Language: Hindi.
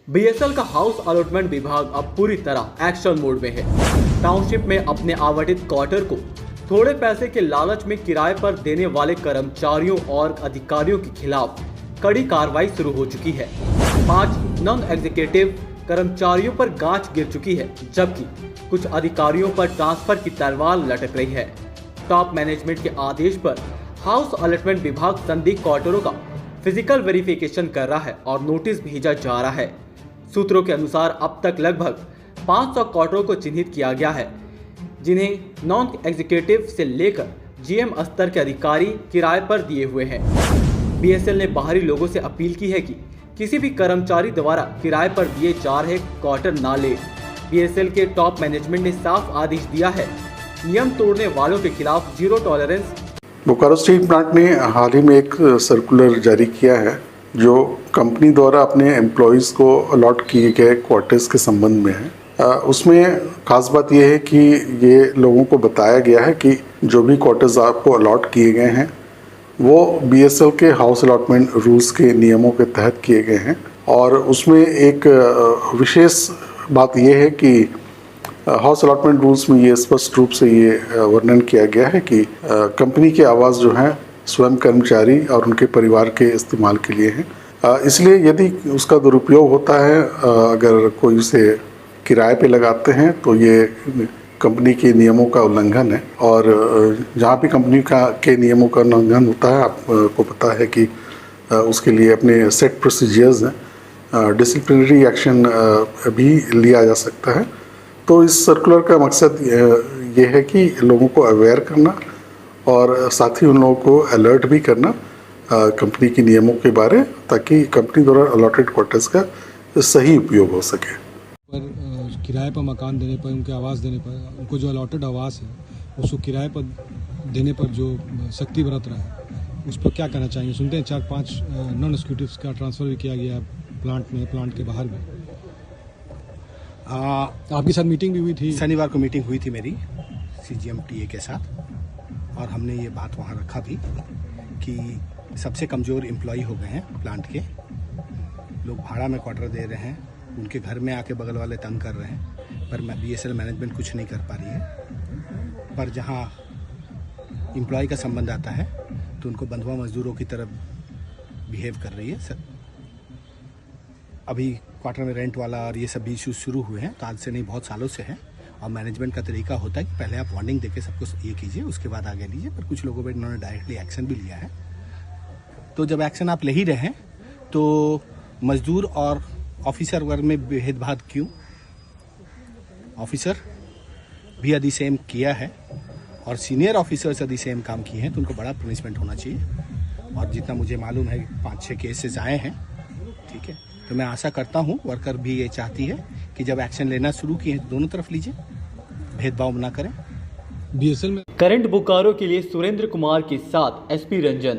बीएसएल का हाउस अलॉटमेंट विभाग अब पूरी तरह एक्शन मोड में है। टाउनशिप में अपने आवंटित क्वार्टर को थोड़े पैसे के लालच में किराए पर देने वाले कर्मचारियों और अधिकारियों के खिलाफ कड़ी कार्रवाई शुरू हो चुकी है। 5 नॉन एग्जीक्यूटिव कर्मचारियों पर गांच गिर चुकी है, जबकि कुछ अधिकारियों पर ट्रांसफर की तलवार लटक रही है। टॉप मैनेजमेंट के आदेश पर हाउस अलॉटमेंट विभाग संदिग्ध क्वार्टरों का फिजिकल वेरिफिकेशन कर रहा है और नोटिस भेजा जा रहा है। सूत्रों के अनुसार अब तक लगभग 500 क्वार्टरों को चिन्हित किया गया है, जिन्हें नॉन एग्जीक्यूटिव से लेकर जीएम स्तर के अधिकारी किराए पर दिए हुए हैं। बीएसएल ने बाहरी लोगों से अपील की है कि किसी भी कर्मचारी द्वारा किराए पर दिए जा रहे क्वार्टर ना ले। बीएसएल के टॉप मैनेजमेंट ने साफ आदेश दिया है, नियम तोड़ने वालों के खिलाफ zero tolerance. Bokaro steel plant ने हाल ही में एक सर्कुलर जारी किया है जो कंपनी द्वारा अपने एम्प्लॉयज़ को अलॉट किए गए क्वार्टर्स के संबंध में है। उसमें खास बात यह है कि ये लोगों को बताया गया है कि जो भी क्वार्टर्स आपको अलॉट किए गए हैं वो बीएसएल के हाउस अलॉटमेंट रूल्स के नियमों के तहत किए गए हैं। और उसमें एक विशेष बात यह है कि हाउस अलॉटमेंट रूल्स में ये स्पष्ट रूप से ये वर्णन किया गया है कि कंपनी के आवास जो हैं स्वयं कर्मचारी और उनके परिवार के इस्तेमाल के लिए हैं। इसलिए यदि उसका दुरुपयोग होता है, अगर कोई उसे किराए पे लगाते हैं तो ये कंपनी के नियमों का उल्लंघन है। और जहाँ भी कंपनी के नियमों का उल्लंघन होता है, आपको पता है कि उसके लिए अपने सेट प्रोसीजर्स हैं, डिसिप्लिनरी एक्शन भी लिया जा सकता है। तो इस सर्कुलर का मकसद ये है कि लोगों को अवेयर करना और साथ ही उन लोगों को अलर्ट भी करना कंपनी के नियमों के बारे, ताकि कंपनी द्वारा अलॉटेड क्वार्टर्स का सही उपयोग हो सके। पर किराए पर मकान देने पर, उनके आवास देने पर, उनको जो अलॉटेड आवास है उसको किराए पर देने पर जो सख्ती बरत रहा है, उस पर क्या कहना चाहिए? सुनते हैं 4-5 नॉन एग्जीक्यूटिव्स का ट्रांसफ़र भी किया गया प्लांट में, प्लांट के बाहर भी। आपके साथ मीटिंग भी हुई थी? शनिवार को मीटिंग हुई थी मेरी CGM-TA के साथ, और हमने ये बात वहाँ रखा भी कि सबसे कमज़ोर एम्प्लॉई हो गए हैं प्लांट के। लोग भाड़ा में क्वार्टर दे रहे हैं, उनके घर में आके बगल वाले तंग कर रहे हैं, पर बीएसएल मैनेजमेंट कुछ नहीं कर पा रही है। पर जहाँ एम्प्लॉय का संबंध आता है तो उनको बंधुआ मजदूरों की तरह बिहेव कर रही है। अभी क्वार्टर में रेंट वाला और ये सब भी इशू शुरू हुए हैं, तो आज से नहीं, बहुत सालों से है। और मैनेजमेंट का तरीका होता है कि पहले आप वार्निंग देके सबको ये कीजिए, उसके बाद आगे लीजिए। पर कुछ लोगों पर इन्होंने डायरेक्टली एक्शन भी लिया है। तो जब एक्शन आप ले ही रहे हैं तो मजदूर और ऑफिसर वर्ग में भेदभाव क्यों? ऑफिसर भी यदि सेम किया है और सीनियर ऑफिसर्स यदि सेम काम किए हैं तो उनको बड़ा पनिशमेंट होना चाहिए। और जितना मुझे मालूम है 5-6 केसेस आए हैं, ठीक है। तो मैं आशा करता हूँ वर्कर भी ये चाहती है कि जब एक्शन लेना शुरू किए तो दोनों तरफ लीजिए, भेदभाव ना करें। बीएसएल में करंट बोकारो के लिए सुरेंद्र कुमार के साथ SP रंजन।